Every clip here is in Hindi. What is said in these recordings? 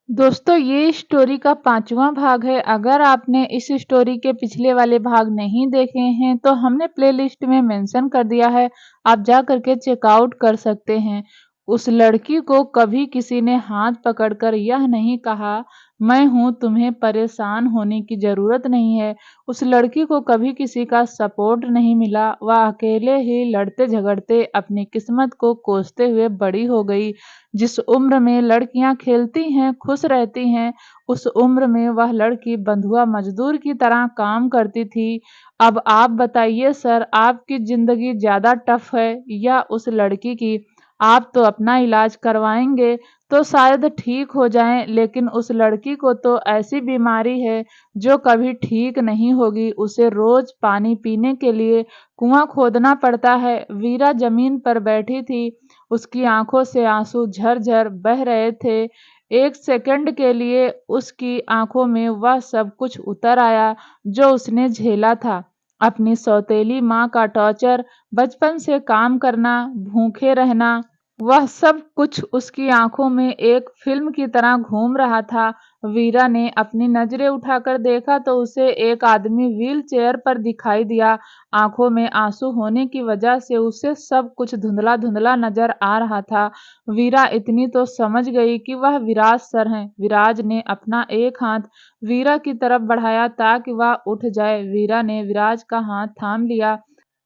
दोस्तों ये स्टोरी का 5वां भाग है। अगर आपने इस स्टोरी के पिछले वाले भाग नहीं देखे हैं तो हमने प्लेलिस्ट में मेंशन कर दिया है, आप जा करके चेकआउट कर सकते हैं। उस लड़की को कभी किसी ने हाथ पकड़कर यह नहीं कहा, मैं हूँ, तुम्हें परेशान होने की ज़रूरत नहीं है। उस लड़की को कभी किसी का सपोर्ट नहीं मिला, वह अकेले ही लड़ते झगड़ते अपनी किस्मत को कोसते हुए बड़ी हो गई। जिस उम्र में लड़कियां खेलती हैं, खुश रहती हैं, उस उम्र में वह लड़की बंधुआ मजदूर की तरह काम करती थी। अब आप बताइए सर, आपकी ज़िंदगी ज़्यादा टफ है या उस लड़की की? आप तो अपना इलाज करवाएंगे तो शायद ठीक हो जाएं, लेकिन उस लड़की को तो ऐसी बीमारी है जो कभी ठीक नहीं होगी। उसे रोज पानी पीने के लिए कुआं खोदना पड़ता है। वीरा जमीन पर बैठी थी, उसकी आंखों से आंसू झरझर बह रहे थे। एक सेकंड के लिए उसकी आंखों में वह सब कुछ उतर आया जो उसने झेला था। अपनी सौतेली माँ का टॉर्चर, बचपन से काम करना, भूखे रहना, वह सब कुछ उसकी आंखों में एक फिल्म की तरह घूम रहा था। वीरा ने अपनी नजरें उठाकर देखा तो उसे एक आदमी व्हील चेयर पर दिखाई दिया। आंखों में आंसू होने की वजह से उसे सब कुछ धुंधला धुंधला नजर आ रहा था। वीरा इतनी तो समझ गई कि वह विराज सर हैं। विराज ने अपना एक हाथ वीरा की तरफ बढ़ाया ताकि वह उठ जाए। वीरा ने विराज का हाथ थाम लिया,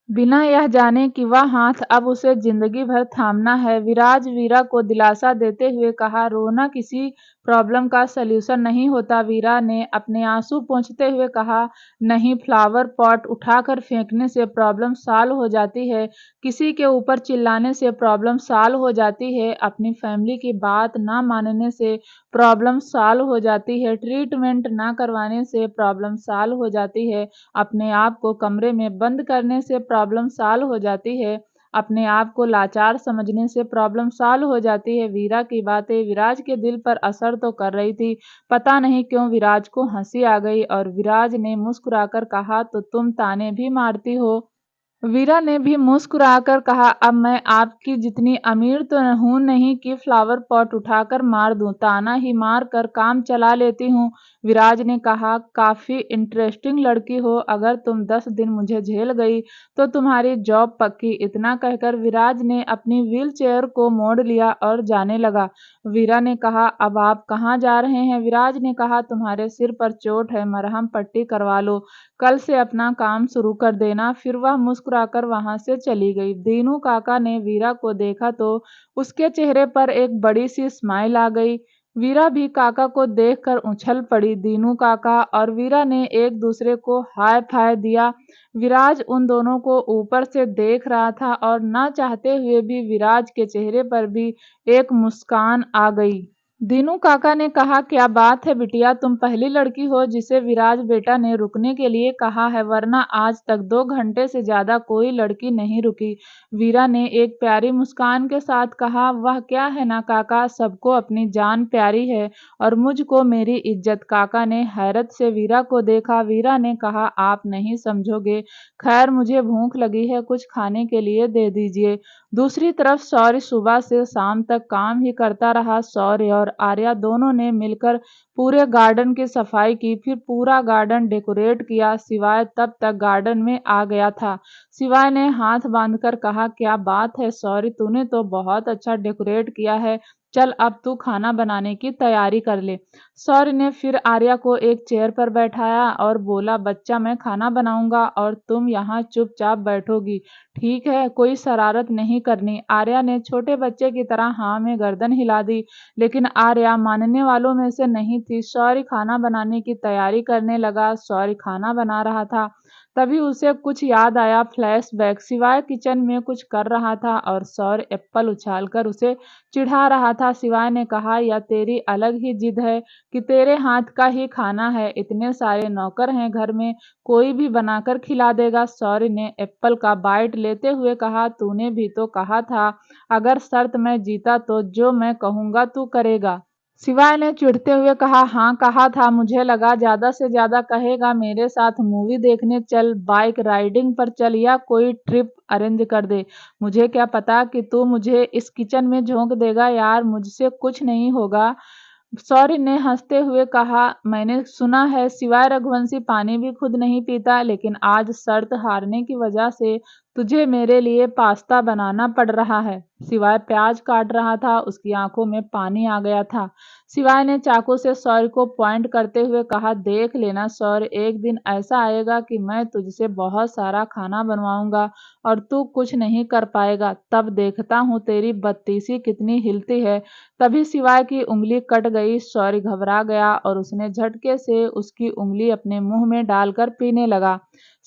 बिना यह जाने कि वह हाथ अब उसे जिंदगी भर थामना है। विराज वीरा को दिलासा देते हुए कहा, रोना किसी प्रॉब्लम का सलूशन नहीं होता। वीरा ने अपने आंसू पोंछते हुए कहा, नहीं, फ्लावर पॉट उठाकर फेंकने से प्रॉब्लम सॉल्व हो जाती है, किसी के ऊपर चिल्लाने से प्रॉब्लम सॉल्व हो जाती है, अपनी फैमिली की बात ना मानने से प्रॉब्लम सॉल्व हो जाती है, ट्रीटमेंट ना करवाने से प्रॉब्लम सॉल्व हो जाती है, अपने आप को कमरे में बंद करने से प्रॉब्लम सॉल्व हो जाती है, अपने आप को लाचार समझने से प्रॉब्लम सॉल्व हो जाती है। वीरा की बातें विराज के दिल पर असर तो कर रही थी। पता नहीं क्यों विराज को हंसी आ गई और विराज ने मुस्कुराकर कहा, तो तुम ताने भी मारती हो? वीरा ने भी मुस्कुराकर कहा, अब मैं आपकी जितनी अमीर तो हूं नहीं कि फ्लावर पॉट उठाकर मार दूं, ताना ही मार कर काम चला लेती हूँ। विराज ने कहा, काफी इंटरेस्टिंग लड़की हो, अगर तुम 10 दिन मुझे झेल गई तो तुम्हारी जॉब पक्की। इतना कहकर विराज ने अपनी व्हील चेयर को मोड़ लिया और जाने लगा। वीरा ने कहा, अब आप कहाँ जा रहे हैं? विराज ने कहा, तुम्हारे सिर पर चोट है, मरहम पट्टी करवा लो, कल से अपना काम शुरू कर देना। फिर वह मुस्कुराकर वहां से चली गई। दीनू काका ने वीरा को देखा तो उसके चेहरे पर एक बड़ी सी स्माइल आ गई। वीरा भी काका को देखकर उछल पड़ी। दीनू काका और वीरा ने एक दूसरे को हाय फाय दिया। विराज उन दोनों को ऊपर से देख रहा था और ना चाहते हुए भी विराज के चेहरे पर भी एक मुस्कान आ गई। दीनू काका ने कहा, क्या बात है बिटिया, तुम पहली लड़की हो जिसे विराज बेटा ने रुकने के लिए कहा है, वरना आज तक 2 घंटे से ज्यादा कोई लड़की नहीं रुकी। वीरा ने एक प्यारी मुस्कान के साथ कहा, वह क्या है ना काका, सबको अपनी जान प्यारी है और मुझको मेरी इज्जत। काका ने हैरत से वीरा को देखा। वीरा ने कहा, आप नहीं समझोगे, खैर मुझे भूख लगी है, कुछ खाने के लिए दे दीजिए। दूसरी तरफ शौर्य सुबह से शाम तक काम ही करता रहा। शौर्य और आर्या दोनों ने मिलकर पूरे गार्डन की सफाई की, फिर पूरा गार्डन डेकोरेट किया। शिवाय तब तक गार्डन में आ गया था। शिवाय ने हाथ बांधकर कहा, क्या बात है शौर्य, तूने तो बहुत अच्छा डेकोरेट किया है, चल अब तू खाना बनाने की तैयारी कर ले। शौर्य ने फिर आर्या को एक चेयर पर बैठाया और बोला, बच्चा मैं खाना बनाऊंगा और तुम यहाँ चुपचाप बैठोगी, ठीक है, कोई शरारत नहीं करनी। आर्या ने छोटे बच्चे की तरह हाँ में गर्दन हिला दी, लेकिन आर्या मानने वालों में से नहीं थी। शौर्य खाना बनाने की तैयारी करने लगा। शौर्य खाना बना रहा था, तभी उसे कुछ याद आया, फ्लैशबैक। शिवाय किचन में कुछ कर रहा था और शौर्य एप्पल उछालकर उसे चिढ़ा रहा था। शिवाय ने कहा, यह तेरी अलग ही जिद है कि तेरे हाथ का ही खाना है, इतने सारे नौकर हैं घर में, कोई भी बनाकर खिला देगा। शौर्य ने एप्पल का बाइट लेते हुए कहा, तूने भी तो कहा था अगर शर्त मैं जीता तो जो मैं कहूंगा तू करेगा। शिवाय ने चिढ़ते हुए कहा, हाँ कहा था, मुझे लगा ज्यादा से ज्यादा कहेगा मेरे साथ मूवी देखने चल, बाइक राइडिंग पर चल या कोई ट्रिप अरेंज कर दे। मुझे क्या पता कि तू मुझे इस किचन में झोंक देगा। यार मुझसे कुछ नहीं होगा, शौर्य ने हंसते हुए कहा, मैंने सुना है सिवाय रघुवंशी पानी भी खुद नहीं पीता, लेकिन आज शर्त हारने की वजह से तुझे मेरे लिए पास्ता बनाना पड़ रहा है। सिवाय प्याज काट रहा था, उसकी आंखों में पानी आ गया था। सिवाय ने चाकू से शौर्य को पॉइंट करते हुए कहा, देख लेना शौर्य, एक दिन ऐसा आएगा कि मैं तुझसे बहुत सारा खाना बनवाऊंगा और तू कुछ नहीं कर पाएगा। तब देखता हूँ तेरी बत्तीसी कितनी हिलती है। तभी सिवाय की उंगली कट गई। शौर्य घबरा गया और उसने झटके से उसकी उंगली अपने मुंह में डालकर पीने लगा।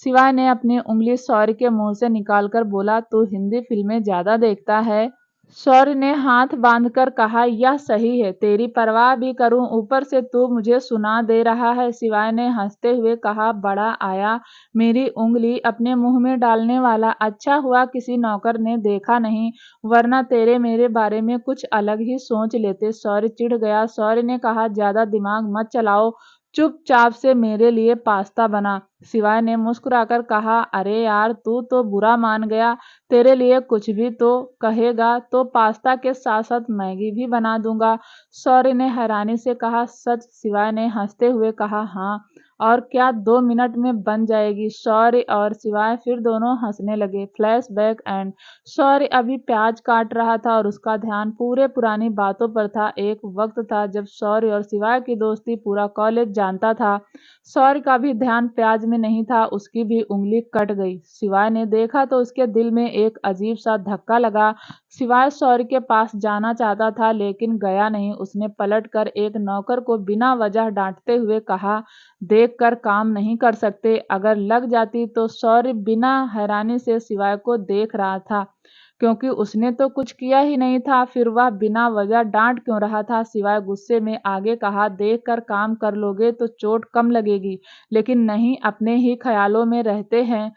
सिवाय ने अपनी उंगली शौर्य के मुंह से निकालकर बोला, तू हिंदी फिल्में ज्यादा देखता है। शौर्य ने हाथ बांधकर कहा, यह सही है, तेरी परवाह भी करूं, ऊपर से तू मुझे सुना दे रहा है। सिवाय ने हंसते हुए कहा, बड़ा आया मेरी उंगली अपने मुंह में डालने वाला। अच्छा हुआ किसी नौकर ने देखा नहीं, वरना तेरे मेरे बारे में कुछ अलग ही सोच लेते। शौर्य चिढ़ गया। शौर्य ने कहा, ज्यादा दिमाग मत चलाओ, चुपचाप से मेरे लिए पास्ता बना। सिवाय ने मुस्कुराकर कहा, अरे यार, तू तो बुरा मान गया, तेरे लिए कुछ भी तो कहेगा तो पास्ता के साथ साथ मैगी भी बना दूंगा। शौर्य ने हैरानी से कहा, सच? सिवाय ने हंसते हुए कहा, हाँ, और क्या 2 मिनट में बन जाएगी। शौर्य और सिवाय फिर दोनों हंसने लगे। Flashback and. शौर्य अभी प्याज काट रहा था और उसका ध्यान पूरे पुरानी बातों पर था। एक वक्त था जब शौर्य और सिवाय की दोस्ती पूरा कॉलेज जानता था। शौर्य का भी ध्यान प्याज में नहीं था, उसकी भी उंगली कट गई। सिवाय ने देखा तो उसके दिल में एक अजीब सा धक्का लगा। सिवाय शौर्य के पास जाना चाहता था लेकिन गया नहीं। उसने पलटकर एक नौकर को बिना वजह डांटते हुए कहा, देखकर काम नहीं कर सकते, अगर लग जाती तो। शौर्य बिना हैरानी से सिवाय को देख रहा था, क्योंकि उसने तो कुछ किया ही नहीं था, फिर वह बिना वजह डांट क्यों रहा था। सिवाय गुस्से में आगे कहा, देख कर काम कर लोगे तो चोट कम लगेगी, लेकिन नहीं, अपने ही ख्यालों में रहते हैं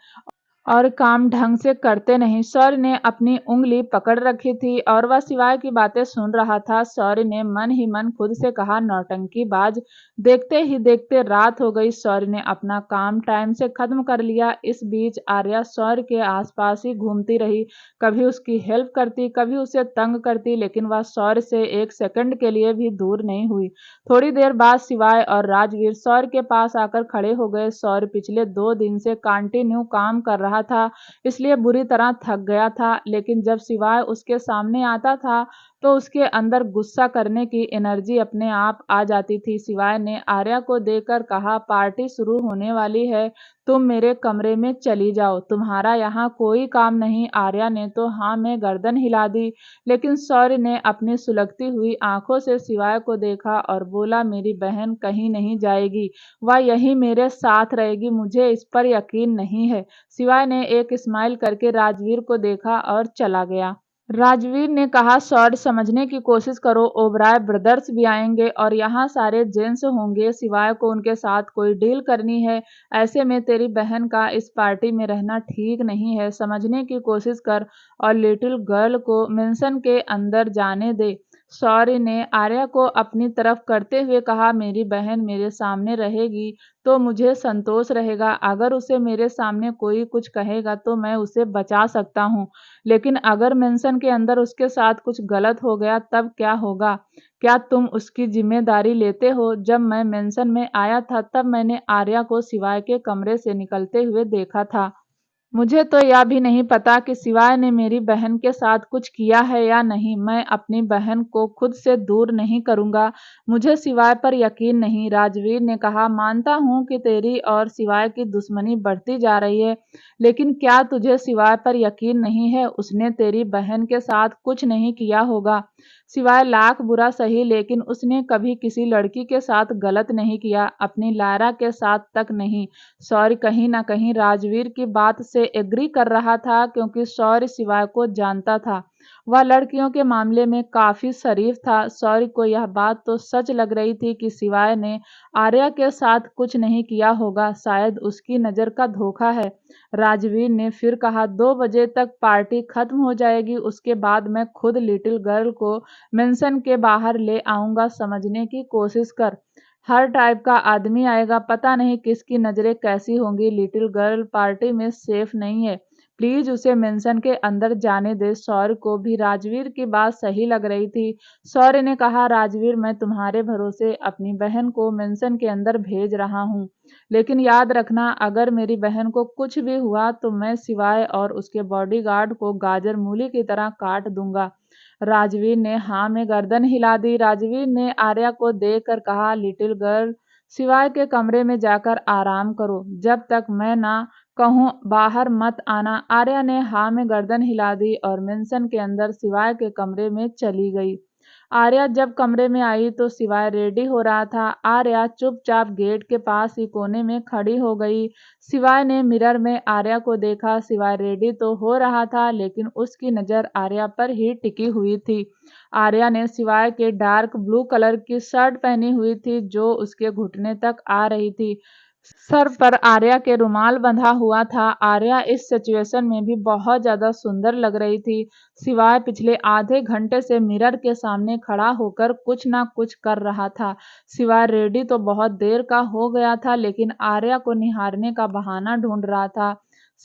और काम ढंग से करते नहीं। शौर्य ने अपनी उंगली पकड़ रखी थी और वह सिवाय की बातें सुन रहा था। शौर्य ने मन ही मन खुद से कहा, नौटंकीबाज। देखते ही देखते रात हो गई। शौर्य ने अपना काम टाइम से खत्म कर लिया। इस बीच आर्या शौर्य के आसपास ही घूमती रही, कभी उसकी हेल्प करती, कभी उसे तंग करती, लेकिन वह शौर्य से एक सेकंड के लिए भी दूर नहीं हुई। थोड़ी देर बाद सिवाय और राजवीर शौर्य के पास आकर खड़े हो गए। शौर्य पिछले 2 दिन से कंटिन्यू काम कर रहा था, इसलिए बुरी तरह थक गया था, लेकिन जब सिवाय उसके सामने आता था तो उसके अंदर गुस्सा करने की एनर्जी अपने आप आ जाती थी। सिवाय ने आर्या को देखकर कहा, पार्टी शुरू होने वाली है, तुम मेरे कमरे में चली जाओ, तुम्हारा यहाँ कोई काम नहीं। आर्या ने तो हाँ में गर्दन हिला दी, लेकिन शौर्य ने अपनी सुलगती हुई आंखों से सिवाय को देखा और बोला, मेरी बहन कहीं नहीं जाएगी, वह यहीं मेरे साथ रहेगी, मुझे इस पर यकीन नहीं है। सिवाय ने एक स्माइल करके राजवीर को देखा और चला गया। राजवीर ने कहा, शॉर्ट समझने की कोशिश करो, ओबराय ब्रदर्स भी आएंगे और यहाँ सारे जेंट्स होंगे, सिवाय को उनके साथ कोई डील करनी है। ऐसे में तेरी बहन का इस पार्टी में रहना ठीक नहीं है, समझने की कोशिश कर और लिटिल गर्ल को मेंशन के अंदर जाने दे। शौर्य ने आर्या को अपनी तरफ करते हुए कहा, मेरी बहन मेरे सामने रहेगी तो मुझे संतोष रहेगा, अगर उसे मेरे सामने कोई कुछ कहेगा तो मैं उसे बचा सकता हूँ, लेकिन अगर मेंशन के अंदर उसके साथ कुछ गलत हो गया तब क्या होगा? क्या तुम उसकी जिम्मेदारी लेते हो? जब मैं मेंशन में आया था तब मैंने आर्या को सिवाय के कमरे से निकलते हुए देखा था। मुझे तो यह भी नहीं पता कि सिवाय ने मेरी बहन के साथ कुछ किया है या नहीं। मैं अपनी बहन को खुद से दूर नहीं करूंगा, मुझे सिवाय पर यकीन नहीं। राजवीर ने कहा, मानता हूं कि तेरी और सिवाय की दुश्मनी बढ़ती जा रही है, लेकिन क्या तुझे सिवाय पर यकीन नहीं है? उसने तेरी बहन के साथ कुछ नहीं किया होगा। सिवाय लाख बुरा सही, लेकिन उसने कभी किसी लड़की के साथ गलत नहीं किया, अपनी लायरा के साथ तक नहीं। शौर्य कहीं न कहीं राजवीर की बात से एग्री कर रहा था, क्योंकि शौर्य सिवाय को जानता था। वह लड़कियों के मामले में काफी शरीफ था। शौर्य को यह बात तो सच लग रही थी कि सिवाय ने आर्या के साथ कुछ नहीं किया होगा, शायद उसकी नज़र का धोखा है। राजवीर ने फिर कहा, 2 बजे तक पार्टी खत्म हो जाएगी, उसके बाद मैं खुद लिटिल गर्ल को मेंशन के बाहर ले आऊंगा, समझने की कोशिश कर। हर टाइप का आदमी आएगा, पता नहीं किसकी नजरें कैसी होंगी, लिटिल गर्ल पार्टी में सेफ नहीं है। प्लीज उसे मेंशन के अंदर जाने दे। शौर्य को भी राजवीर की बात सही लग रही थी। शौर्य ने कहा, राजवीर मैं तुम्हारे भरोसे अपनी बहन को मेंशन के अंदर भेज रहा हूँ, लेकिन याद रखना अगर मेरी बहन को कुछ भी हुआ तो मैं सिवाय और उसके बॉडीगार्ड को गाजर मूली की तरह काट दूंगा। राजवीर ने हाँ में गर्दन हिला दी। राजवीर ने आर्या को देखकर कहा, लिटिल गर्ल सिवाय के कमरे में जाकर आराम करो, जब तक मैं ना कहूँ बाहर मत आना। आर्या ने हाँ में गर्दन हिला दी और मेंशन के अंदर सिवाय के कमरे में चली गई। आर्या जब कमरे में आई तो सिवाय रेडी हो रहा था। आर्या चुपचाप गेट के पास ही कोने में खड़ी हो गई। सिवाय ने मिरर में आर्या को देखा। सिवाय रेडी तो हो रहा था, लेकिन उसकी नज़र आर्या पर ही टिकी हुई थी। आर्या ने सिवाय के डार्क ब्लू कलर की शर्ट पहनी हुई थी, जो उसके घुटने तक आ रही थी। सर पर आर्या के रुमाल बंधा हुआ था। आर्या इस सिचुएशन में भी बहुत ज्यादा सुंदर लग रही थी। सिवाय पिछले आधे घंटे से मिरर के सामने खड़ा होकर कुछ ना कुछ कर रहा था। सिवाय रेडी तो बहुत देर का हो गया था, लेकिन आर्या को निहारने का बहाना ढूंढ रहा था।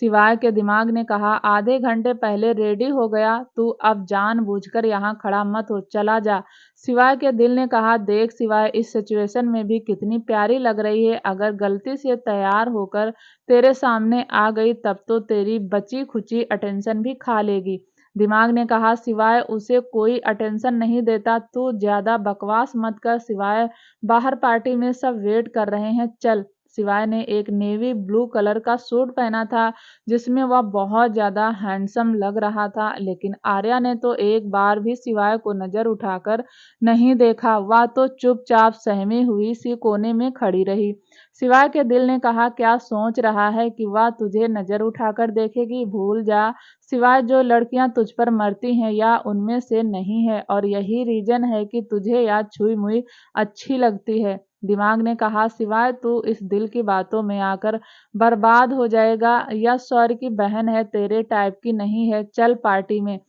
सिवाय के दिमाग ने कहा, आधे घंटे पहले रेडी हो गया, तू अब जानबूझकर यहाँ खड़ा मत हो, चला जा। सिवाय के दिल ने कहा, देख सिवाय इस सिचुएशन में भी कितनी प्यारी लग रही है, अगर गलती से तैयार होकर तेरे सामने आ गई तब तो तेरी बची खुची अटेंशन भी खा लेगी। दिमाग ने कहा, सिवाय उसे कोई अटेंशन नहीं देता, तू ज्यादा बकवास मत कर। सिवाय बाहर पार्टी में सब वेट कर रहे हैं, चल। सिवाय ने एक नेवी ब्लू कलर का सूट पहना था, जिसमें वह बहुत ज्यादा हैंडसम लग रहा था, लेकिन आर्या ने तो एक बार भी सिवाय को नजर उठाकर नहीं देखा। वह तो चुपचाप सहमी हुई सी कोने में खड़ी रही। सिवाय के दिल ने कहा, क्या सोच रहा है कि वह तुझे नजर उठाकर देखेगी? भूल जा सिवाय, जो लड़कियां तुझ पर मरती हैं या उनमें से नहीं है, और यही रीजन है कि तुझे या छुई मुई अच्छी लगती है। दिमाग ने कहा, सिवाय तू इस दिल की बातों में आकर बर्बाद हो जाएगा, या शौर्य की बहन है, तेरे टाइप की नहीं है, चल पार्टी में।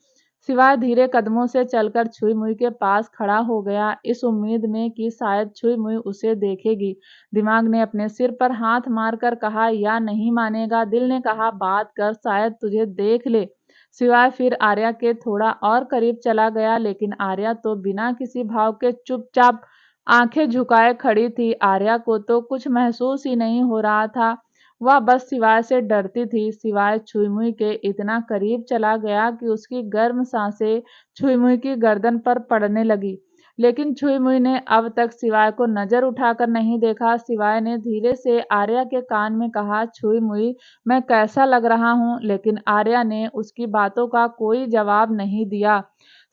सिवाय धीरे कदमों से चलकर छुई मुई के पास खड़ा हो गया, इस उम्मीद में कि शायद छुई मुई उसे देखेगी। दिमाग ने अपने सिर पर हाथ मारकर कहा, या नहीं मानेगा? दिल ने कहा, बात कर, शायद तुझे देख ले। सिवाय फिर आर्या के थोड़ा और करीब चला गया, लेकिन आर्या तो बिना किसी भाव के चुपचाप आंखें झुकाए खड़ी थी। आर्या को तो कुछ महसूस ही नहीं हो रहा था, वह बस सिवाय से डरती थी। सिवाय छुई मुई के इतना करीब चला गया कि उसकी गर्म सांसें छुई मुई की गर्दन पर पड़ने लगी, लेकिन छुई मुई ने अब तक सिवाय को नजर उठाकर नहीं देखा। सिवाय ने धीरे से आर्या के कान में कहा, छुई मुई मैं कैसा लग रहा हूँ? लेकिन आर्या ने उसकी बातों का कोई जवाब नहीं दिया।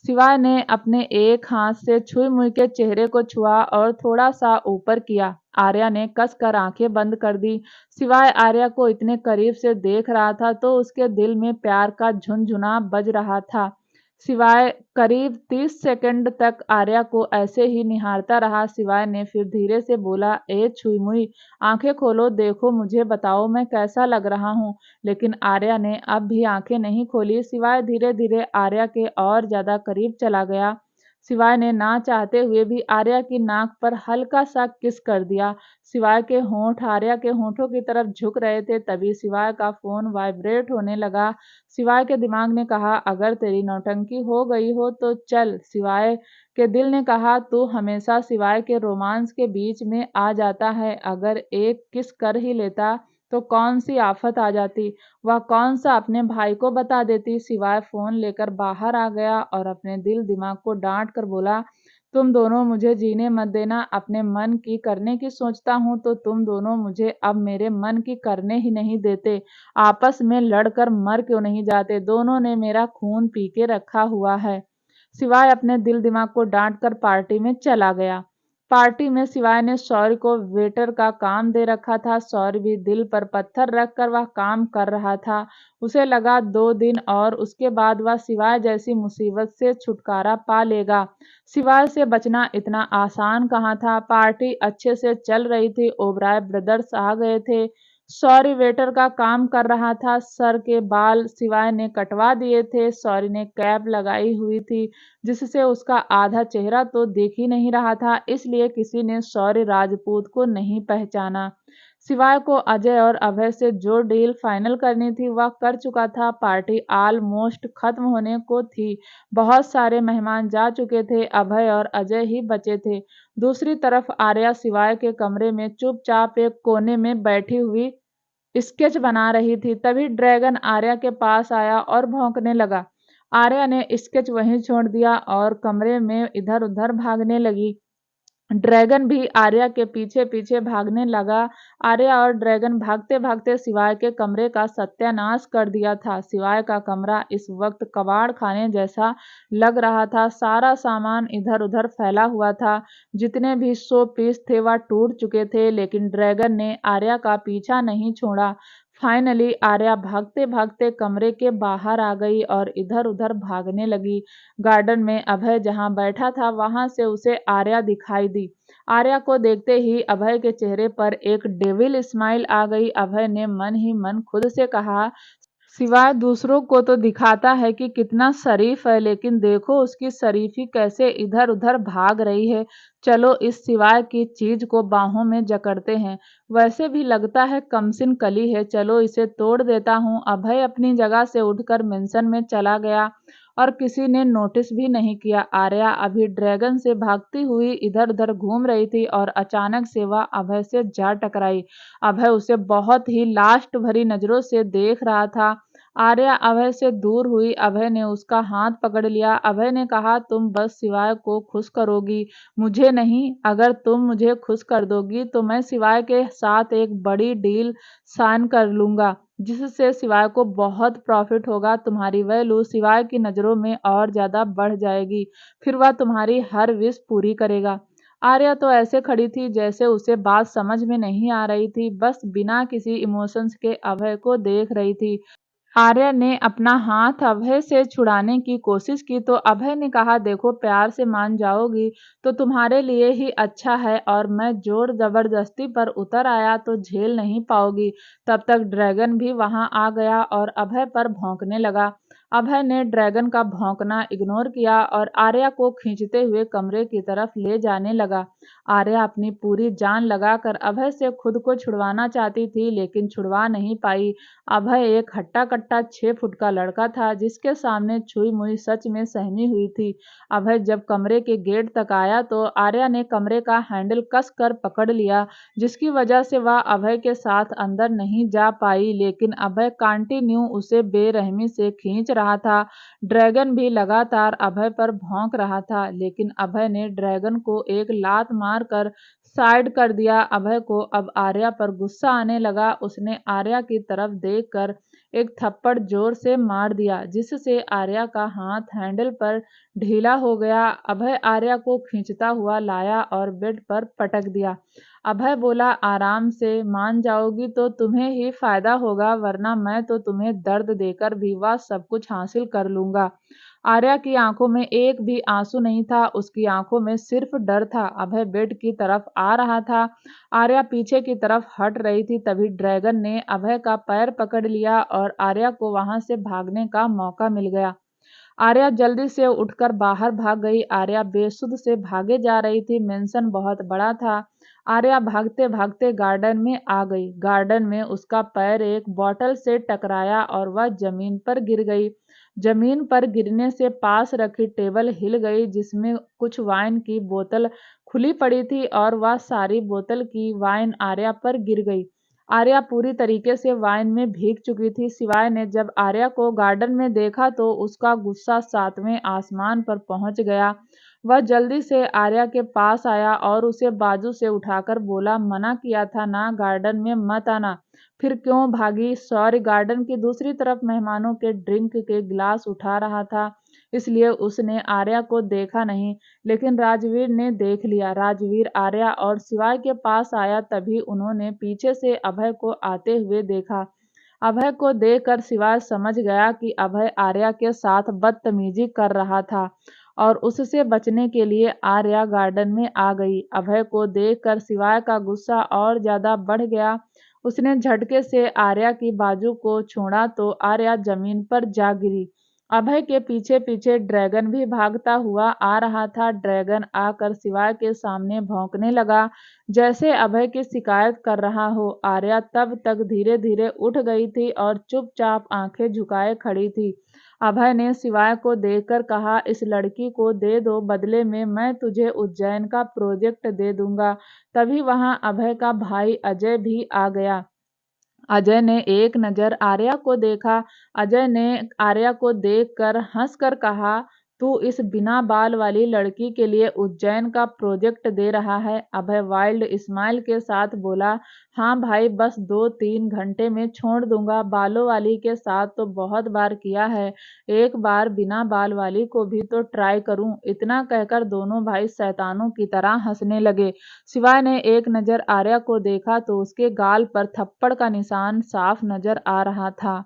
सिवाय ने अपने एक हाथ से छुई मुई के चेहरे को छुआ और थोड़ा सा ऊपर किया। आर्या ने कसकर आंखें बंद कर दी। सिवाय आर्या को इतने करीब से देख रहा था तो उसके दिल में प्यार का झुनझुना बज रहा था। सिवाय करीब 30 सेकंड तक आर्या को ऐसे ही निहारता रहा। सिवाय ने फिर धीरे से बोला, ए छुई मुई, आंखें खोलो, देखो मुझे, बताओ मैं कैसा लग रहा हूँ? लेकिन आर्या ने अब भी आंखें नहीं खोली। सिवाय धीरे धीरे आर्या के और ज्यादा करीब चला गया। सिवाय ने ना चाहते हुए भी आर्या की नाक पर हल्का सा किस कर दिया। सिवाय के होंठ आर्या के होंठों की तरफ झुक रहे थे, तभी सिवाय का फोन वाइब्रेट होने लगा। सिवाय के दिमाग ने कहा, अगर तेरी नौटंकी हो गई हो तो चल। सिवाय के दिल ने कहा, तू हमेशा सिवाय के रोमांस के बीच में आ जाता है, अगर एक किस कर ही लेता तो कौन सी आफत आ जाती, वह कौन सा अपने भाई को बता देती। सिवाय फोन लेकर बाहर आ गया और अपने दिल दिमाग को डांट कर बोला, तुम दोनों मुझे जीने मत देना, अपने मन की करने की सोचता हूँ तो तुम दोनों मुझे अब मेरे मन की करने ही नहीं देते। आपस में लड़कर मर क्यों नहीं जाते? दोनों ने मेरा खून पी के रखा हुआ है। सिवाय अपने दिल दिमाग को डांट कर पार्टी में चला गया। पार्टी में सिवाय ने शौर्य को वेटर का काम दे रखा था। शौर्य भी दिल पर पत्थर रखकर वह काम कर रहा था। उसे लगा 2 दिन और उसके बाद वह सिवाय जैसी मुसीबत से छुटकारा पा लेगा। सिवाय से बचना इतना आसान कहाँ था। पार्टी अच्छे से चल रही थी। ओबराय ब्रदर्स आ गए थे। शौर्य वेटर का काम कर रहा था। सर के बाल सिवाय ने कटवा दिए थे। शौर्य ने कैप लगाई हुई थी, जिससे उसका आधा चेहरा तो दिख ही नहीं रहा था, इसलिए किसी ने शौर्य राजपूत को नहीं पहचाना। शिवाय को अजय और अभय से जो डील फाइनल करनी थी वह कर चुका था। पार्टी ऑलमोस्ट खत्म होने को थी। बहुत सारे मेहमान जा चुके थे, अभय और अजय ही बचे थे। दूसरी तरफ आर्या शिवाय के कमरे में चुपचाप एक कोने में बैठी हुई स्केच बना रही थी। तभी ड्रैगन आर्या के पास आया और भौंकने लगा। आर्या ने स्केच वहीं छोड़ दिया और कमरे में इधर उधर भागने लगी। ड्रैगन भी आर्या के पीछे पीछे भागने लगा। आर्या और ड्रैगन भागते भागते शिवाय के कमरे का सत्यानाश कर दिया था। शिवाय का कमरा इस वक्त कबाड़ खाने जैसा लग रहा था। सारा सामान इधर उधर फैला हुआ था। जितने भी शो पीस थे वह टूट चुके थे, लेकिन ड्रैगन ने आर्या का पीछा नहीं छोड़ा। फाइनली आर्या भागते भागते कमरे के बाहर आ गई और इधर उधर भागने लगी। गार्डन में अभय जहां बैठा था वहां से उसे आर्या दिखाई दी। आर्या को देखते ही अभय के चेहरे पर एक डेविल स्माइल आ गई। अभय ने मन ही मन खुद से कहा, सिवाय दूसरों को तो दिखाता है कि कितना शरीफ है, लेकिन देखो उसकी शरीफी कैसे इधर उधर भाग रही है। चलो इस सिवाय की चीज को बाहों में जकड़ते हैं। वैसे भी लगता है कमसिन कली है, चलो इसे तोड़ देता हूँ। अभय अपनी जगह से उठकर मेंशन में चला गया और किसी ने नोटिस भी नहीं किया। आर्या अभी ड्रैगन से भागती हुई इधर उधर घूम रही थी और अचानक से वह अभय से जा टकराई। अभय उसे बहुत ही लास्ट भरी नजरों से देख रहा था। आर्या अभय से दूर हुई। अभय ने उसका हाथ पकड़ लिया। अभय ने कहा, तुम बस शिवाय को खुश करोगी, मुझे नहीं। अगर तुम मुझे खुश कर दोगी तो मैं शिवाय के साथ एक बड़ी डील साइन कर लूंगा, जिससे शिवाय को बहुत प्रॉफिट होगा। तुम्हारी वैल्यू शिवाय की नज़रों में और ज़्यादा बढ़ जाएगी। फिर वह तुम्हारी हर विश पूरी करेगा। आर्या तो ऐसे खड़ी थी जैसे उसे बात समझ में नहीं आ रही थी, बस बिना किसी इमोशंस के अभय को देख रही थी। आर्या ने अपना हाथ अभय से छुड़ाने की कोशिश की तो अभय ने कहा, देखो प्यार से मान जाओगी तो तुम्हारे लिए ही अच्छा है, और मैं जोर जबरदस्ती पर उतर आया तो झेल नहीं पाओगी। तब तक ड्रैगन भी वहां आ गया और अभय पर भौंकने लगा। अभय ने ड्रैगन का भौंकना इग्नोर किया और आर्या को खींचते हुए कमरे की तरफ ले जाने लगा। आर्या अपनी पूरी जान लगाकर अभय से खुद को छुड़वाना चाहती थी, लेकिन छुड़वा नहीं पाई। अभय एक हट्टा कट्टा 6 फुट का लड़का था जिसके सामने छुई मुई सच में सहमी हुई थी। अभय जब कमरे के गेट तक आया तो आर्या ने कमरे का हैंडल कस कर पकड़ लिया, जिसकी वजह से वह अभय के साथ अंदर नहीं जा पाई, लेकिन अभय कंटिन्यू उसे बेरहमी से खींच रहा था। ड्रैगन भी लगातार अभय पर भौंक रहा था, लेकिन अभय ने ड्रैगन को एक लात मारकर साइड कर दिया। अभय को अब आर्या पर गुस्सा आने लगा। उसने आर्या की तरफ देखकर एक थप्पड़ जोर से मार दिया, जिससे आर्या का हाथ हैंडल पर ढीला हो गया। अभय आर्या को खींचता हुआ लाया और बेड पर पटक दिया। अभय बोला, आराम से, मान जाओगी तो तुम्हें ही फायदा होगा, वरना मैं तो तुम्हें दर्द देकर भी वह सब कुछ हासिल कर लूंगा। आर्या की आंखों में एक भी आंसू नहीं था, उसकी आंखों में सिर्फ डर था। अभय बेड की तरफ आ रहा था। आर्या पीछे की तरफ हट रही थी। तभी ड्रैगन ने अभय का पैर पकड़ लिया और आर्या को वहां से भागने का मौका मिल गया। आर्या जल्दी से उठकर बाहर भाग गई। आर्या बेसुध से भागे जा रही थी। मेंशन बहुत बड़ा था। आर्या भागते भागते गार्डन में आ गई। गार्डन में उसका पैर एक बॉटल से टकराया और वह जमीन पर गिर गई। जमीन पर गिरने से पास रखी टेबल हिल गई, जिसमें कुछ वाइन की बोतल खुली पड़ी थी और वह सारी बोतल की वाइन आर्या पर गिर गई। आर्या पूरी तरीके से वाइन में भीग चुकी थी। शिवाय ने जब आर्या को गार्डन में देखा तो उसका गुस्सा 7वें आसमान पर पहुंच गया। वह जल्दी से आर्या के पास आया और उसे बाजू से उठाकर बोला, मना किया था ना गार्डन में मत आना, फिर क्यों भागी? सॉरी। गार्डन की दूसरी तरफ मेहमानों के ड्रिंक के गिलास उठा रहा था, इसलिए उसने आर्या को देखा नहीं, लेकिन राजवीर ने देख लिया। राजवीर आर्या और शिवाय के पास आया, तभी उन्होंने पीछे से अभय को आते हुए देखा। अभय को देखकर शिवाय समझ गया कि अभय आर्या के साथ बदतमीजी कर रहा था और उससे बचने के लिए आर्या गार्डन में आ गई। अभय को देखकर शिवाय का गुस्सा और ज्यादा बढ़ गया। उसने झटके से आर्या की बाजू को छोड़ा तो आर्या जमीन पर जा गिरी। अभय के पीछे पीछे ड्रैगन भी भागता हुआ आ रहा था। ड्रैगन आकर शिवाय के सामने भौंकने लगा, जैसे अभय की शिकायत कर रहा हो। आर्या तब तक धीरे धीरे उठ गई थी और चुपचाप आंखें झुकाए खड़ी थी। अभय ने शिवाय को देखकर कहा, इस लड़की को दे दो, बदले में मैं तुझे उज्जैन का प्रोजेक्ट दे दूंगा। तभी वहां अभय का भाई अजय भी आ गया। अजय ने एक नज़र आर्या को देखा। अजय ने आर्या को देखकर हंसकर कहा, तू इस बिना बाल वाली लड़की के लिए उज्जैन का प्रोजेक्ट दे रहा है? अभय वाइल्ड स्माइल के साथ बोला, हाँ भाई, बस 2-3 घंटे में छोड़ दूंगा। बालों वाली के साथ तो बहुत बार किया है, एक बार बिना बाल वाली को भी तो ट्राई करूं। इतना कहकर दोनों भाई शैतानों की तरह हंसने लगे। शिवाय ने एक नज़र आर्या को देखा तो उसके गाल पर थप्पड़ का निशान साफ नजर आ रहा था।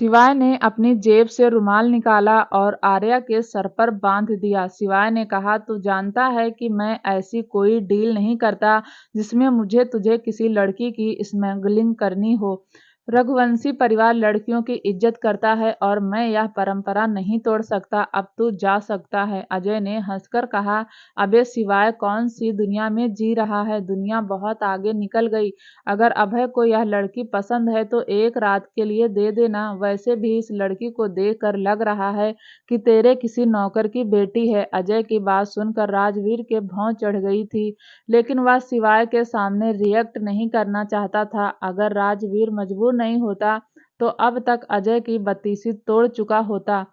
शिवाय ने अपनी जेब से रुमाल निकाला और आर्या के सर पर बांध दिया। शिवाय ने कहा, तू जानता है कि मैं ऐसी कोई डील नहीं करता जिसमें मुझे तुझे किसी लड़की की स्मगलिंग करनी हो। रघुवंशी परिवार लड़कियों की इज्जत करता है और मैं यह परंपरा नहीं तोड़ सकता। अब तू जा सकता है। अजय ने हंसकर कहा, अबे शिवाय, कौन सी दुनिया में जी रहा है? दुनिया बहुत आगे निकल गई। अगर अभय को यह लड़की पसंद है तो एक रात के लिए दे देना। वैसे भी इस लड़की को देखकर लग रहा है कि तेरे किसी नौकर की बेटी है। अजय की बात सुनकर राजवीर के भौं चढ़ गई थी, लेकिन वह शिवाय के सामने रिएक्ट नहीं करना चाहता था। अगर राजवीर मजबूर नहीं होता तो अब तक अजय की बत्तीसी तोड़ चुका होता।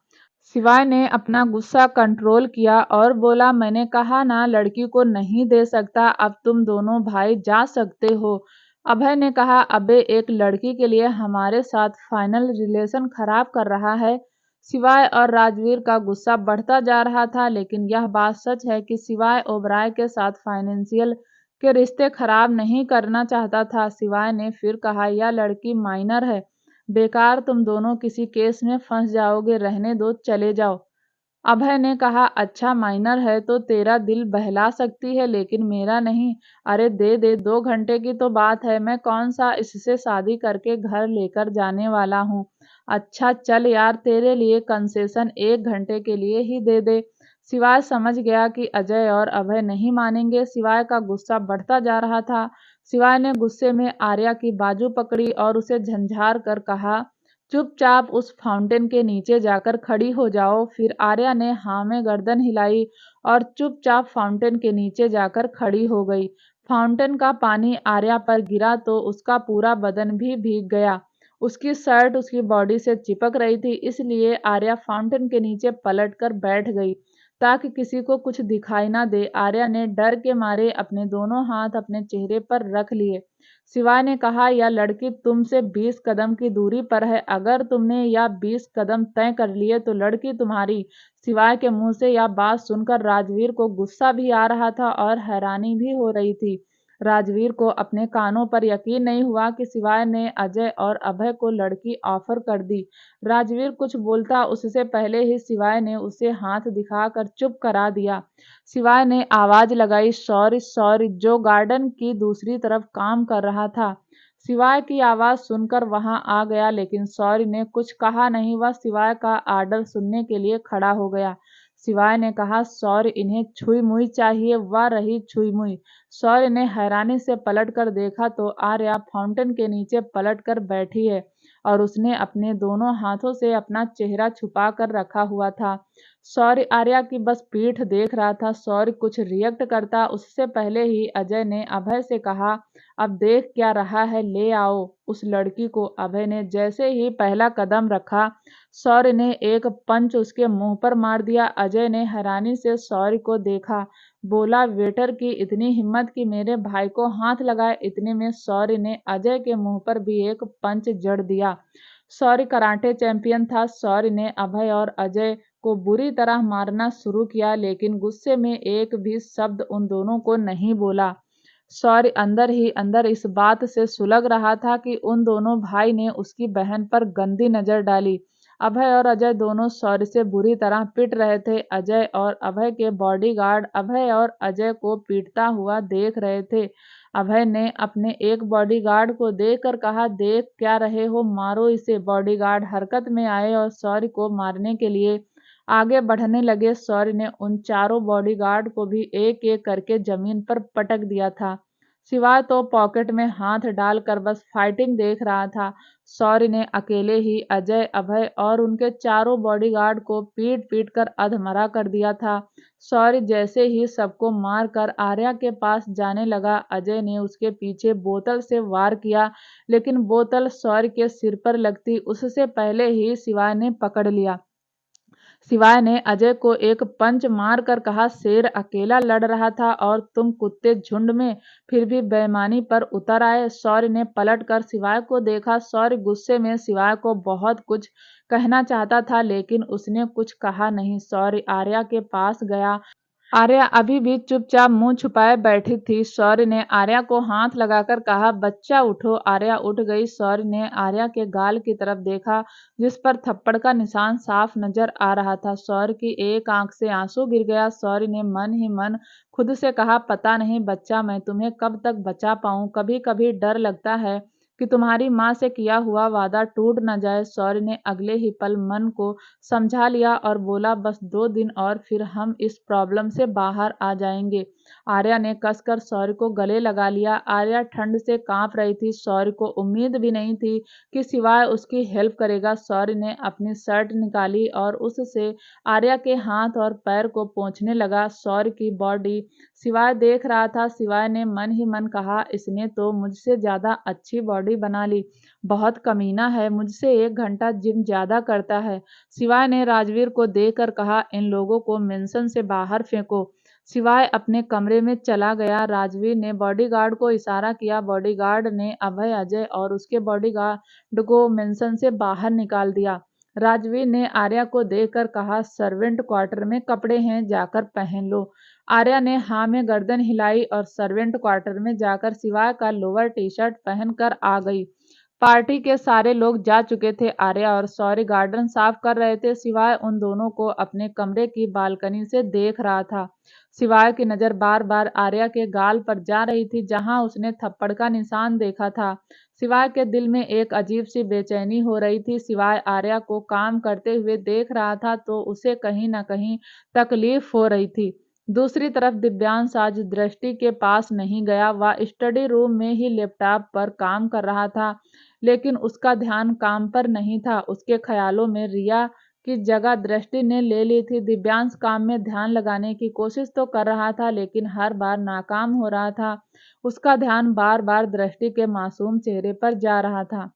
शिवाय ने अपना गुस्सा कंट्रोल किया और बोला, मैंने कहा ना, लड़की को नहीं दे सकता। अब तुम दोनों भाई जा सकते हो। अभय ने कहा, अबे एक लड़की के लिए हमारे साथ फाइनल रिलेशन खराब कर रहा है। शिवाय और राजवीर का गुस्सा बढ़ता जा रहा था, लेकिन यह बात सच है कि शिवाय ओबराय के साथ फाइनेंशियल के रिश्ते खराब नहीं करना चाहता था। शिवाय ने फिर कहा, यह लड़की माइनर है, बेकार तुम दोनों किसी केस में फंस जाओगे, रहने दो, चले जाओ। अभय ने कहा, अच्छा माइनर है तो तेरा दिल बहला सकती है, लेकिन मेरा नहीं। अरे दे दे, 2 घंटे की तो बात है, मैं कौन सा इससे शादी करके घर लेकर जाने वाला हूँ। अच्छा चल यार, तेरे लिए कंसेशन 1 घंटे के लिए ही दे दे। शिवाय समझ गया कि अजय और अभय नहीं मानेंगे। शिवाय का गुस्सा बढ़ता जा रहा था। शिवाय ने गुस्से में आर्या की बाजू पकड़ी और उसे झंझार कर कहा, चुपचाप उस फाउंटेन के नीचे जाकर खड़ी हो जाओ। फिर आर्या ने हाँ में गर्दन हिलाई और चुपचाप फाउंटेन के नीचे जाकर खड़ी हो गई। फाउंटेन का पानी आर्या पर गिरा तो उसका पूरा बदन भी भीग गया। उसकी शर्ट उसकी बॉडी से चिपक रही थी, इसलिए आर्या फाउंटेन के नीचे पलटकर बैठ गई ताकि किसी को कुछ दिखाई ना दे। आर्या ने डर के मारे अपने दोनों हाथ अपने चेहरे पर रख लिए। शिवाय ने कहा, यह लड़की तुमसे 20 कदम की दूरी पर है। अगर तुमने यह 20 कदम तय कर लिए तो लड़की तुम्हारी। शिवाय के मुंह से यह बात सुनकर राजवीर को गुस्सा भी आ रहा था और हैरानी भी हो रही थी। राजवीर को अपने कानों पर यकीन नहीं हुआ कि शिवाय ने अजय और अभय को लड़की ऑफर कर दी। राजवीर कुछ बोलता उससे पहले ही शिवाय ने उसे हाथ दिखाकर चुप करा दिया। शिवाय ने आवाज लगाई, सॉरी सॉरी, जो गार्डन की दूसरी तरफ काम कर रहा था। शिवाय की आवाज सुनकर वहां आ गया, लेकिन सॉरी ने कुछ कहा नहीं। वह शिवाय का आर्डर सुनने के लिए खड़ा हो गया। शिवाय ने कहा, सॉरी, इन्हें छुई मुई चाहिए। वह रही छुई मुई। सौर्य ने हैरानी से पलटकर देखा तो आर्या फाउंटेन के नीचे पलटकर बैठी है और उसने अपने दोनों हाथों से अपना चेहरा छुपा कर रखा हुआ था। सौर्य आर्या की बस पीठ देख रहा था। सौर्य कुछ रिएक्ट करता उससे पहले ही अजय ने अभय से कहा, अब देख क्या रहा है, ले आओ उस लड़की को। अभय ने जैसे ही पहला कदम रखा, सौर्य ने एक पंच उसके मुंह पर मार दिया। अजय ने हैरानी से सौर्य को देखा, बोला, वेटर की इतनी हिम्मत कि मेरे भाई को हाथ लगाए। इतने में सौर्य ने अजय के मुंह पर भी एक पंच जड़ दिया। सौर्य कराटे चैंपियन था। सौर्य ने अभय और अजय को बुरी तरह मारना शुरू किया, लेकिन गुस्से में एक भी शब्द उन दोनों को नहीं बोला। सौर्य अंदर ही अंदर इस बात से सुलग रहा था कि उन दोनों भाई ने उसकी बहन पर गंदी नजर डाली। अभय और अजय दोनों शौर्य से बुरी तरह पिट रहे थे। अजय और अभय के बॉडीगार्ड अभय और अजय को पीटता हुआ देख रहे थे। अभय ने अपने एक बॉडीगार्ड को देखकर कहा, देख क्या रहे हो, मारो इसे। बॉडीगार्ड हरकत में आए और शौर्य को मारने के लिए आगे बढ़ने लगे। शौर्य ने उन चारों बॉडीगार्ड को भी एक एक करके जमीन पर पटक दिया था। शिवाय तो पॉकेट में हाथ डालकर बस फाइटिंग देख रहा था। शौर्य ने अकेले ही अजय, अभय और उनके चारों बॉडीगार्ड को पीट पीट कर अधमरा कर दिया था। शौर्य जैसे ही सबको मार कर आर्या के पास जाने लगा, अजय ने उसके पीछे बोतल से वार किया, लेकिन बोतल शौर्य के सिर पर लगती उससे पहले ही शिवाय ने पकड़ लिया। शिवाय ने अजय को एक पंच मारकर कहा, शेर अकेला लड़ रहा था और तुम कुत्ते झुंड में फिर भी बेईमानी पर उतर आए। शौर्य ने पलटकर शिवाय को देखा। शौर्य गुस्से में शिवाय को बहुत कुछ कहना चाहता था, लेकिन उसने कुछ कहा नहीं। शौर्य आर्या के पास गया। आर्या अभी भी चुपचाप मुंह छुपाए बैठी थी। शौर्य ने आर्या को हाथ लगाकर कहा, बच्चा उठो। आर्या उठ गई। शौर्य ने आर्या के गाल की तरफ देखा, जिस पर थप्पड़ का निशान साफ नजर आ रहा था। शौर्य की एक आंख से आंसू गिर गया। शौर्य ने मन ही मन खुद से कहा, पता नहीं बच्चा, मैं तुम्हें कब तक बचा पाऊं। कभी कभी डर लगता है कि तुम्हारी माँ से किया हुआ वादा टूट न जाए। शौर्य ने अगले ही पल मन को समझा लिया और बोला, बस 2 दिन और फिर हम इस प्रॉब्लम से बाहर आ जाएंगे। आर्या ने कसकर शौर्य को गले लगा लिया। आर्या ठंड से कांप रही थी। शौर्य को उम्मीद भी नहीं थी कि शिवाय उसकी हेल्प करेगा। शौर्य ने अपनी शर्ट निकाली और उससे आर्या के हाथ और पैर को पोंछने लगा। शौर्य की बॉडी शिवाय देख रहा था। शिवाय ने मन ही मन कहा, इसने तो मुझसे ज्यादा अच्छी बॉडी बना ली, बहुत कमीना है, मुझसे 1 घंटा जिम ज्यादा करता है। शिवाय ने राजवीर को देखकर कहा, इन लोगों को मेंशन से बाहर फेंको। शिवाय अपने कमरे में चला गया। राजवीर ने बॉडीगार्ड को इशारा किया। बॉडीगार्ड ने अभय, अजय और उसके बॉडीगार्ड को मेंशन से बाहर निकाल दिया। राजवीर ने आर्या को देखकर कहा, सर्वेंट क्वार्टर में कपड़े हैं, जाकर पहन लो। आर्या ने हाँ में गर्दन हिलाई और सर्वेंट क्वार्टर में जाकर शिवाय का लोअर टी शर्ट पहनकर आ गई। पार्टी के सारे लोग जा चुके थे। आर्या और शौर्य गार्डन साफ कर रहे थे। शिवाय उन दोनों को अपने कमरे की बालकनी से देख रहा था। शिवाय की नजर बार बार आर्या के गाल पर जा रही थी, जहां उसने थप्पड़ का निशान देखा था। शिवाय के दिल में एक अजीब सी बेचैनी हो रही थी। शिवाय आर्या को काम करते हुए देख रहा था तो उसे कहीं न कहीं तकलीफ हो रही थी। दूसरी तरफ दिव्यांश आज दृष्टि के पास नहीं गया। वह स्टडी रूम में ही लैपटॉप पर काम कर रहा था, लेकिन उसका ध्यान काम पर नहीं था। उसके ख्यालों में रिया की जगह दृष्टि ने ले ली थी। दिव्यांश काम में ध्यान लगाने की कोशिश तो कर रहा था, लेकिन हर बार नाकाम हो रहा था। उसका ध्यान बार बार दृष्टि के मासूम चेहरे पर जा रहा था।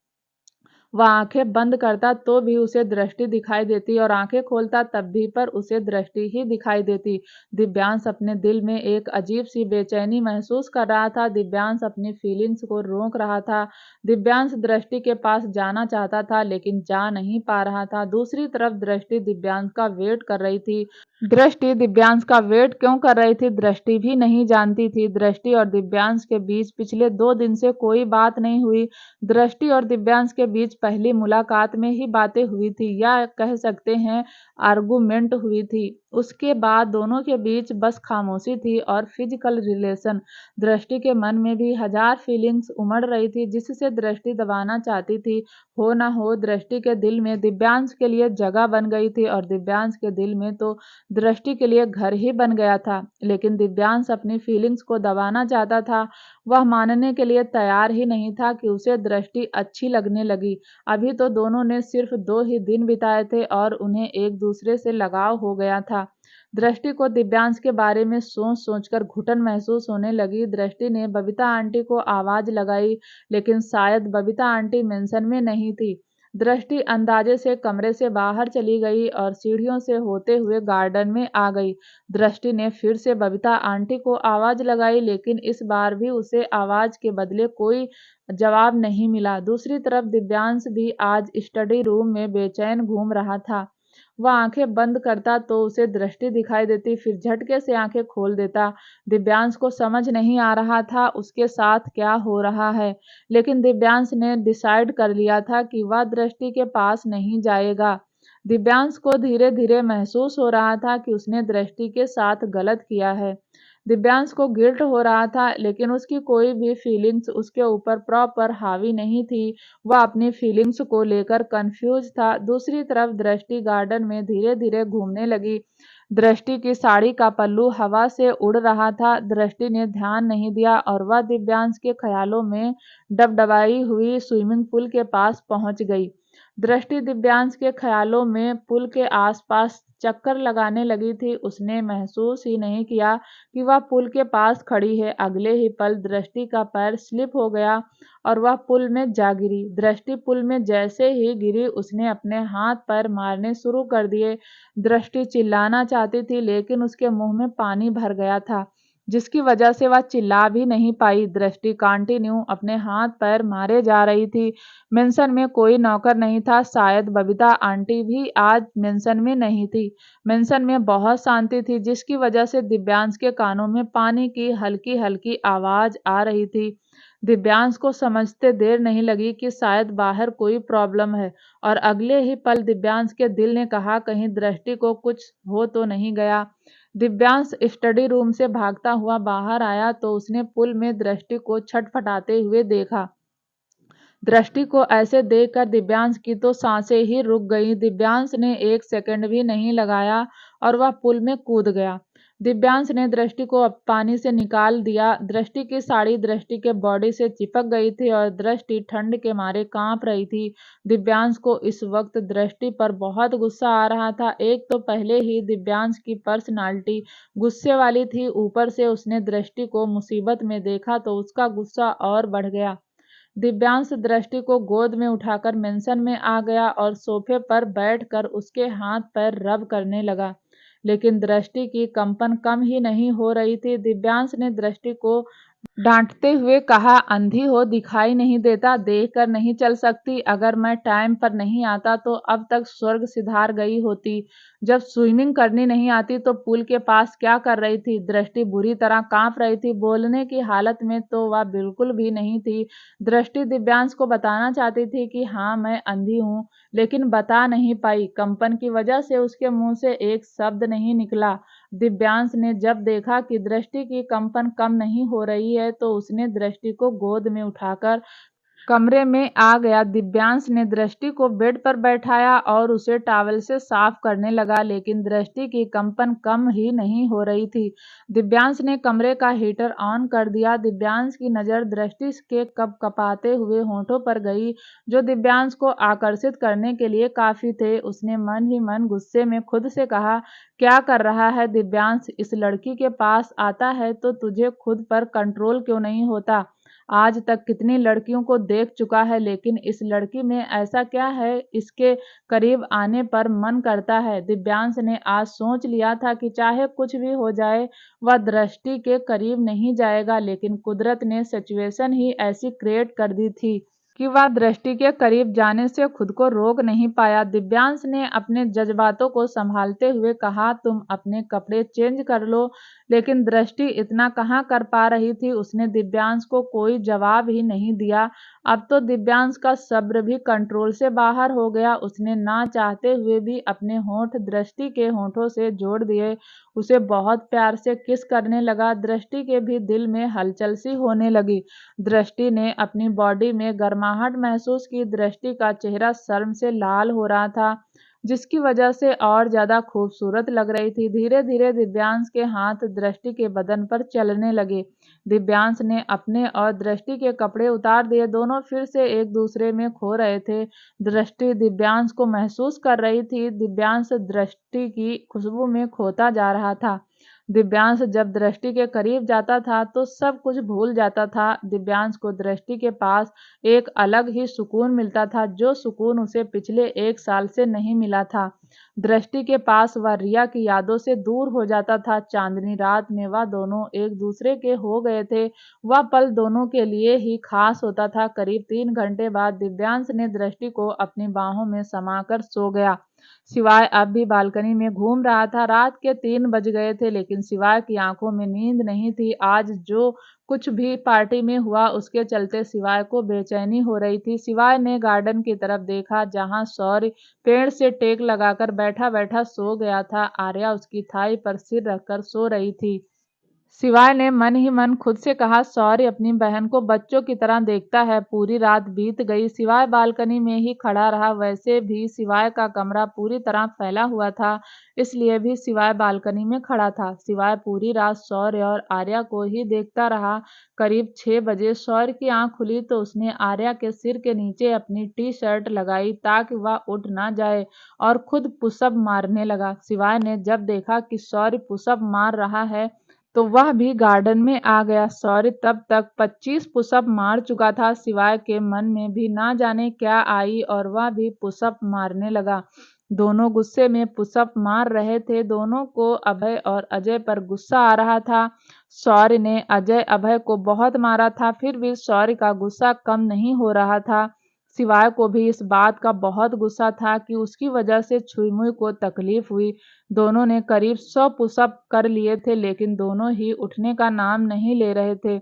वह आंखें बंद करता तो भी उसे दृष्टि दिखाई देती और आंखें खोलता तब भी पर उसे दृष्टि ही दिखाई देती। दिव्यांश अपने दिल में एक अजीब सी बेचैनी महसूस कर रहा था। दिव्यांश अपनी फीलिंग्स को रोक रहा था। दिव्यांश दृष्टि के पास जाना चाहता था, लेकिन जा नहीं पा रहा था। दूसरी तरफ दृष्टि दिव्यांश का वेट कर रही थी। दृष्टि दिव्यांश का वेट क्यों कर रही थी, दृष्टि भी नहीं जानती थी। दृष्टि और दिव्यांश के बीच पिछले 2 दिन से कोई बात नहीं हुई। दृष्टि और दिव्यांश के बीच पहली मुलाकात में ही बातें हुई थी, या कह सकते हैं आर्गुमेंट हुई थी। उसके बाद दोनों के बीच बस खामोशी थी और फिजिकल रिलेशन। दृष्टि के मन में भी हजार फीलिंग्स उमड़ रही थी, जिससे दृष्टि दबाना चाहती थी। हो ना हो, दृष्टि के दिल में दिव्यांश के लिए जगह बन गई थी और दिव्यांश के दिल में तो दृष्टि के लिए घर ही बन गया था। लेकिन दिव्यांश अपनी फीलिंग्स को दबाना चाहता था। वह मानने के लिए तैयार ही नहीं था कि उसे दृष्टि अच्छी लगने लगी। अभी तो दोनों ने सिर्फ 2 ही दिन बिताए थे और उन्हें एक दूसरे से लगाव हो गया था। दृष्टि को दिव्यांश के बारे में सोच सोचकर घुटन महसूस होने लगी। दृष्टि ने बबीता आंटी को आवाज लगाई, लेकिन शायद बबीता आंटी मेंशन में नहीं थी। दृष्टि अंदाजे से कमरे से बाहर चली गई और सीढ़ियों से होते हुए गार्डन में आ गई। दृष्टि ने फिर से बबीता आंटी को आवाज लगाई, लेकिन इस बार भी उसे आवाज के बदले कोई जवाब नहीं मिला। दूसरी तरफ दिव्यांश भी आज स्टडी रूम में बेचैन घूम रहा था। वह आंखें बंद करता तो उसे दृष्टि दिखाई देती, फिर झटके से आंखें खोल देता। दिव्यांश को समझ नहीं आ रहा था उसके साथ क्या हो रहा है, लेकिन दिव्यांश ने डिसाइड कर लिया था कि वह दृष्टि के पास नहीं जाएगा। दिव्यांश को धीरे धीरे महसूस हो रहा था कि उसने दृष्टि के साथ गलत किया है। दिव्यांश को गिल्ट हो रहा था, लेकिन उसकी कोई भी फीलिंग्स उसके ऊपर प्रॉपर हावी नहीं थी। वह अपनी फीलिंग्स को लेकर कंफ्यूज था। दूसरी तरफ दृष्टि गार्डन में धीरे धीरे घूमने लगी। दृष्टि की साड़ी का पल्लू हवा से उड़ रहा था। दृष्टि ने ध्यान नहीं दिया और वह दिव्यांश के ख्यालों में डबडबाई हुई स्विमिंग पूल के पास पहुंच गई। दृष्टि दिव्यांश के ख्यालों में पुल के आसपास चक्कर लगाने लगी थी। उसने महसूस ही नहीं किया कि वह पुल के पास खड़ी है। अगले ही पल दृष्टि का पैर स्लिप हो गया और वह पुल में जा गिरी। दृष्टि पुल में जैसे ही गिरी, उसने अपने हाथ पैर मारने शुरू कर दिए। दृष्टि चिल्लाना चाहती थी, लेकिन उसके मुंह में पानी भर गया था, जिसकी वजह से वह चिल्ला भी नहीं पाई। दृष्टि कंटिन्यू अपने हाथ पैर मारे जा रही थी। मेंशन में कोई नौकर नहीं था। शायद बबीता आंटी भी आज मेंशन में नहीं थी। मेंशन में बहुत शांति थी, जिसकी वजह से दिव्यांश के कानों में पानी की हल्की हल्की आवाज आ रही थी। दिव्यांश को समझते देर नहीं लगी कि शायद बाहर कोई प्रॉब्लम है, और अगले ही पल दिव्यांश के दिल ने कहा, कहीं दृष्टि को कुछ हो तो नहीं गया। दिव्यांश स्टडी रूम से भागता हुआ बाहर आया तो उसने पुल में दृष्टि को छटपटाते हुए देखा। दृष्टि को ऐसे देखकर दिव्यांश की तो सांसें ही रुक गईं। दिव्यांश ने 1 सेकंड भी नहीं लगाया और वह पुल में कूद गया। दिव्यांश ने दृष्टि को पानी से निकाल दिया। दृष्टि की साड़ी दृष्टि के बॉडी से चिपक गई थी और दृष्टि ठंड के मारे कांप रही थी। दिव्यांश को इस वक्त दृष्टि पर बहुत गुस्सा आ रहा था। एक तो पहले ही दिव्यांश की पर्सनालिटी गुस्से वाली थी, ऊपर से उसने दृष्टि को मुसीबत में देखा तो उसका गुस्सा और बढ़ गया। दिव्यांश दृष्टि को गोद में उठाकर मेंशन में आ गया और सोफे पर बैठकर उसके हाथ पैर रब करने लगा, लेकिन दृष्टि की कंपन कम ही नहीं हो रही थी। दिव्यांश ने दृष्टि को डांटते हुए कहा, अंधी हो, दिखाई नहीं देता, देख कर नहीं चल सकती? अगर मैं टाइम पर नहीं आता तो अब तक स्वर्ग सिधार गई होती। जब स्विमिंग करनी नहीं आती तो पूल के पास क्या कर रही थी? दृष्टि बुरी तरह कांप रही थी। बोलने की हालत में तो वह बिल्कुल भी नहीं थी। दृष्टि दिव्यांश को बताना चाहती थी कि हाँ, मैं अंधी हूँ, लेकिन बता नहीं पाई। कंपन की वजह से उसके मुंह से एक शब्द नहीं निकला। दिव्यांश ने जब देखा कि दृष्टि की कंपन कम नहीं हो रही है तो उसने दृष्टि को गोद में उठाकर कमरे में आ गया। दिव्यांश ने दृष्टि को बेड पर बैठाया और उसे टॉवल से साफ करने लगा, लेकिन दृष्टि की कंपन कम ही नहीं हो रही थी। दिव्यांश ने कमरे का हीटर ऑन कर दिया। दिव्यांश की नज़र दृष्टि के कपकपाते हुए होंठों पर गई, जो दिव्यांश को आकर्षित करने के लिए काफी थे। उसने मन ही मन गुस्से में खुद से कहा, क्या कर रहा है दिव्यांश? इस लड़की के पास आता है तो तुझे खुद पर कंट्रोल क्यों नहीं होता? आज तक कितनी लड़कियों को देख चुका है, लेकिन इस लड़की में ऐसा क्या है इसके करीब आने पर मन करता है? दिव्यांश ने आज सोच लिया था कि चाहे कुछ भी हो जाए, वह दृष्टि के करीब नहीं जाएगा, लेकिन कुदरत ने सिचुएशन ही ऐसी क्रिएट कर दी थी कि वह दृष्टि के करीब जाने से खुद को रोक नहीं पाया। दिव्यांश ने अपने जज्बातों को संभालते हुए कहा, तुम अपने कपड़े चेंज कर लो। लेकिन दृष्टि इतना कहाँ कर पा रही थी। उसने दिव्यांश को कोई जवाब ही नहीं दिया। अब तो दिव्यांश का सब्र भी कंट्रोल से बाहर हो गया। उसने ना चाहते हुए भी अपने होंठ दृष्टि के होंठों से जोड़ दिए। उसे बहुत प्यार से किस करने लगा। दृष्टि के भी दिल में हलचल सी होने लगी। दृष्टि ने अपनी बॉडी में गर्माहट महसूस की। दृष्टि का चेहरा शर्म से लाल हो रहा था, जिसकी वजह से और ज्यादा खूबसूरत लग रही थी। धीरे धीरे दिव्यांश के हाथ दृष्टि के बदन पर चलने लगे। दिव्यांश ने अपने और दृष्टि के कपड़े उतार दिए। दोनों फिर से एक दूसरे में खो रहे थे। दृष्टि दिव्यांश को महसूस कर रही थी। दिव्यांश दृष्टि की खुशबू में खोता जा रहा था। दिव्यांश जब दृष्टि के करीब जाता था तो सब कुछ भूल जाता था। दिव्यांश को दृष्टि के पास एक अलग ही सुकून मिलता था, जो सुकून उसे पिछले 1 साल से नहीं मिला था। दृष्टि के पास वह रिया की यादों से दूर हो जाता था। चांदनी रात में वह दोनों एक दूसरे के हो गए थे। वह पल दोनों के लिए ही खास होता था। करीब 3 घंटे बाद दिव्यांश ने दृष्टि को अपनी बाहों में समाकर सो गया। शिवाय अब भी बालकनी में घूम रहा था। रात के 3 बज गए थे, लेकिन शिवाय की आंखों में नींद नहीं थी। आज जो कुछ भी पार्टी में हुआ उसके चलते शिवाय को बेचैनी हो रही थी। शिवाय ने गार्डन की तरफ देखा जहां शौर्य पेड़ से टेक लगाकर बैठा बैठा सो गया था। आर्या उसकी थाई पर सिर रखकर सो रही थी। शिवाय ने मन ही मन खुद से कहा, शौर्य अपनी बहन को बच्चों की तरह देखता है। पूरी रात बीत गई। शिवाय बालकनी में ही खड़ा रहा। वैसे भी शिवाय का कमरा पूरी तरह फैला हुआ था, इसलिए भी शिवाय बालकनी में खड़ा था। शिवाय पूरी रात शौर्य और आर्या को ही देखता रहा। करीब 6 बजे शौर्य की आंख खुली तो उसने आर्या के सिर के नीचे अपनी टी शर्ट लगाई ताकि वह उठ ना जाए और खुद पुशअप मारने लगा। शिवाय ने जब देखा कि शौर्य पुशअप मार रहा है तो वह भी गार्डन में आ गया। शौर्य तब तक 25 पुशअप मार चुका था। शिवाय के मन में भी ना जाने क्या आई और वह भी पुशअप मारने लगा। दोनों गुस्से में पुशअप मार रहे थे। दोनों को अभय और अजय पर गुस्सा आ रहा था। शौर्य ने अजय अभय को बहुत मारा था, फिर भी शौर्य का गुस्सा कम नहीं हो रहा था। शिवाय को भी इस बात का बहुत गुस्सा था कि उसकी वजह से छुईमुई को तकलीफ हुई। दोनों ने करीब 100 पुशअप कर लिए थे, लेकिन दोनों ही उठने का नाम नहीं ले रहे थे।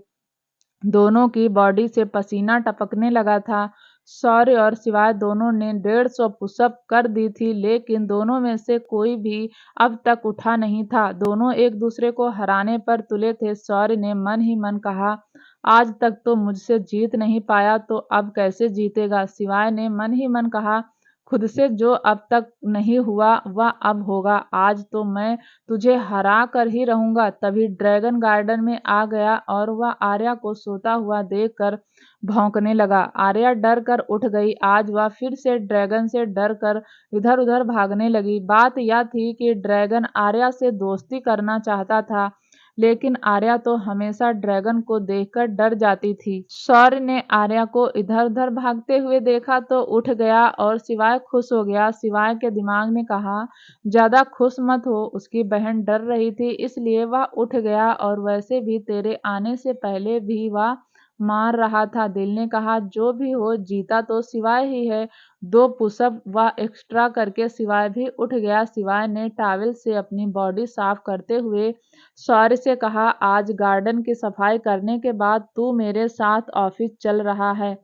दोनों की बॉडी से पसीना टपकने लगा था। शौर्य और शिवाय दोनों ने 150 पुशअप कर दी थी, लेकिन दोनों में से कोई भी अब तक उठा नहीं था। दोनों एक दूसरे को हराने पर तुले थे। शौर्य ने मन ही मन कहा, आज तक तो मुझसे जीत नहीं पाया तो अब कैसे जीतेगा। शिवाय ने मन ही मन कहा, खुद से जो अब तक नहीं हुआ वह अब होगा। आज तो मैं तुझे हरा कर ही रहूंगा। तभी ड्रैगन गार्डन में आ गया और वह आर्या को सोता हुआ देखकर भौंकने लगा। आर्या डर कर उठ गई। आज वह फिर से ड्रैगन से डर कर इधर उधर भागने लगी। बात यह थी कि ड्रैगन आर्या से दोस्ती करना चाहता था, लेकिन आर्या तो हमेशा ड्रैगन को देखकर डर जाती थी। शौर्य ने आर्या को इधर उधर भागते हुए देखा तो उठ गया और शिवाय खुश हो गया। शिवाय के दिमाग ने कहा, ज्यादा खुश मत हो। उसकी बहन डर रही थी, इसलिए वह उठ गया और वैसे भी तेरे आने से पहले भी वह मार रहा था। दिल ने कहा, जो भी हो जीता तो शिवाय ही है। 2 पुशअप व एक्स्ट्रा करके शिवाय भी उठ गया। शिवाय ने टॉवेल से अपनी बॉडी साफ करते हुए शौर्य से कहा, आज गार्डन की सफाई करने के बाद तू मेरे साथ ऑफिस चल रहा है।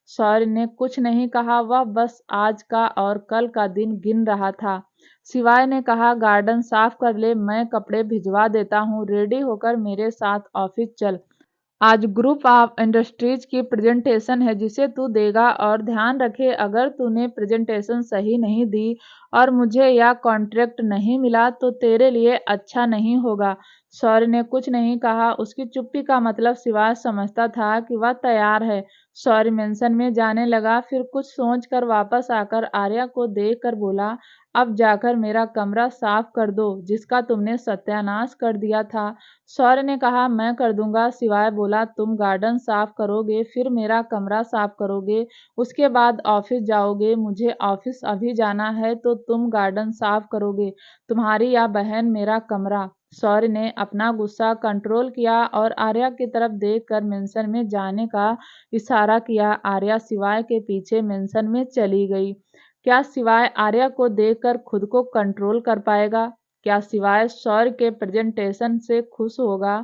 शौर्य ने कुछ नहीं कहा, वह बस आज का और कल का दिन गिन रहा था। शिवाय ने कहा, गार्डन साफ कर ले, मैं कपड़े भिजवा देता हूँ, रेडी होकर मेरे साथ ऑफिस चल। आज ग्रुप ऑफ इंडस्ट्रीज की प्रेजेंटेशन है जिसे तू देगा, और ध्यान रखे अगर तूने प्रेजेंटेशन सही नहीं दी और मुझे यह कॉन्ट्रैक्ट नहीं मिला तो तेरे लिए अच्छा नहीं होगा। शौर्य ने कुछ नहीं कहा। उसकी चुप्पी का मतलब शिवाय समझता था कि वह तैयार है। शौर्य मेंशन में जाने लगा, फिर कुछ सोचकर वापस आकर आर्या को देखकर बोला, अब जाकर मेरा कमरा साफ कर दो जिसका तुमने सत्यानाश कर दिया था। शौर्य ने कहा, मैं कर दूंगा। शिवाय बोला, तुम गार्डन साफ करोगे, फिर मेरा कमरा साफ करोगे, उसके बाद ऑफिस जाओगे। मुझे ऑफिस अभी जाना है तो तुम गार्डन साफ करोगे। तुम्हारी या बहन मेरा कमरा। शौर्य ने अपना गुस्सा कंट्रोल किया और आर्या की तरफ देखकर मेंशन में जाने का इशारा किया। आर्या शिवाय के पीछे मेंशन में चली गई। क्या शिवाय आर्या को देखकर खुद को कंट्रोल कर पाएगा? क्या शिवाय शौर्य के प्रेजेंटेशन से खुश होगा?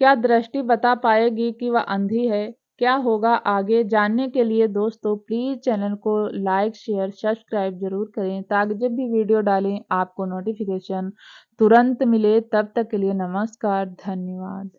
क्या दृष्टि बता पाएगी कि वह अंधी है? क्या होगा आगे जानने के लिए दोस्तों प्लीज चैनल को लाइक शेयर सब्सक्राइब जरूर करें ताकि जब भी वीडियो डालें आपको नोटिफिकेशन तुरंत मिले। तब तक के लिए नमस्कार, धन्यवाद।